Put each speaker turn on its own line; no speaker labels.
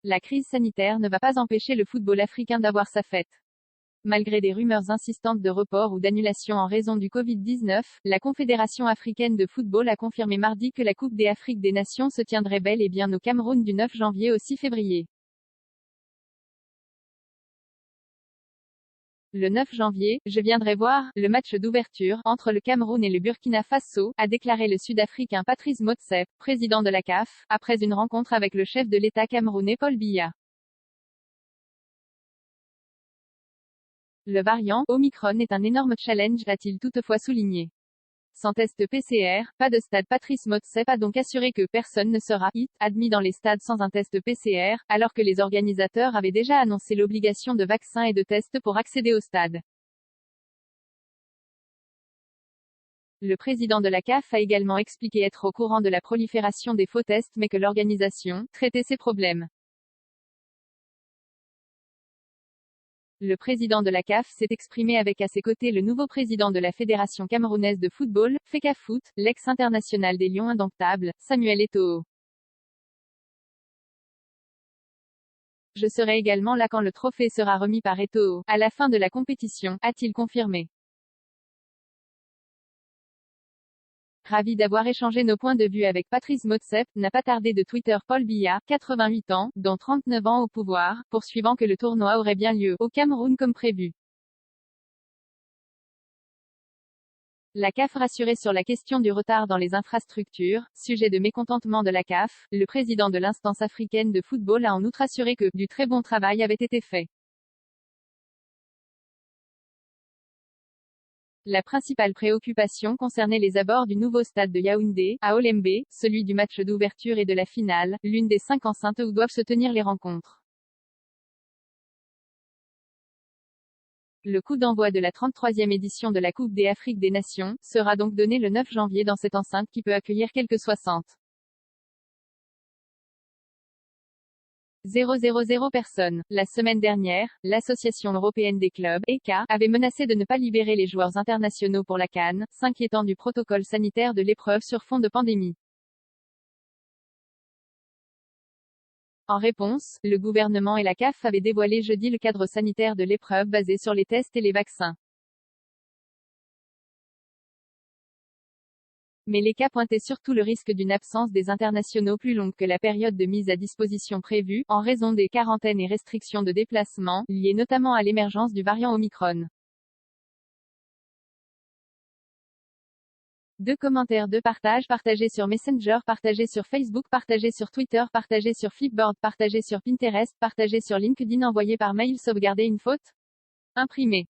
La crise sanitaire ne va pas empêcher le football africain d'avoir sa fête. Malgré des rumeurs insistantes de report ou d'annulation en raison du Covid-19, la Confédération africaine de football a confirmé mardi que la Coupe d'Afrique des Nations se tiendrait bel et bien au Cameroun du 9 janvier au 6 février. Le 9 janvier, je viendrai voir le match d'ouverture entre le Cameroun et le Burkina Faso, a déclaré le Sud-Africain Patrice Motsepe, président de la CAF, après une rencontre avec le chef de l'État camerounais Paul Biya. Le variant Omicron est un énorme challenge, a-t-il toutefois souligné. Sans test PCR, pas de stade. Patrice Motsepe a donc assuré que personne ne sera admis dans les stades sans un test PCR, alors que les organisateurs avaient déjà annoncé l'obligation de vaccins et de tests pour accéder au stade. Le président de la CAF a également expliqué être au courant de la prolifération des faux tests mais que l'organisation traitait ces problèmes. Le président de la CAF s'est exprimé avec à ses côtés le nouveau président de la Fédération camerounaise de football, Fecafoot, l'ex-international des Lions indomptables, Samuel Eto'o. Je serai également là quand le trophée sera remis par Eto'o, à la fin de la compétition, a-t-il confirmé. Ravi d'avoir échangé nos points de vue avec Patrice Motsepe, n'a pas tardé de Twitter Paul Biya, 88 ans, dont 39 ans au pouvoir, poursuivant que le tournoi aurait bien lieu au Cameroun comme prévu. La CAF rassurée sur la question du retard dans les infrastructures, sujet de mécontentement de la CAF, le président de l'instance africaine de football a en outre assuré que du très bon travail avait été fait. La principale préoccupation concernait les abords du nouveau stade de Yaoundé, à Olembe, celui du match d'ouverture et de la finale, l'une des 5 enceintes où doivent se tenir les rencontres. Le coup d'envoi de la 33e édition de la Coupe d'Afrique des Nations sera donc donné le 9 janvier dans cette enceinte qui peut accueillir quelques 60 000 personnes. La semaine dernière, l'Association européenne des clubs, ECA, avait menacé de ne pas libérer les joueurs internationaux pour la CAN, s'inquiétant du protocole sanitaire de l'épreuve sur fond de pandémie. En réponse, le gouvernement et la CAF avaient dévoilé jeudi le cadre sanitaire de l'épreuve basé sur les tests et les vaccins. Mais l'ECA pointait surtout le risque d'une absence des internationaux plus longue que la période de mise à disposition prévue, en raison des quarantaines et restrictions de déplacement, liées notamment à l'émergence du variant Omicron. 2 commentaires de partage partagés sur Messenger, partagés sur Facebook, partagés sur Twitter, partagés sur Flipboard, partagés sur Pinterest, partagés sur LinkedIn, envoyé par mail. Sauvegarder une faute? Imprimé.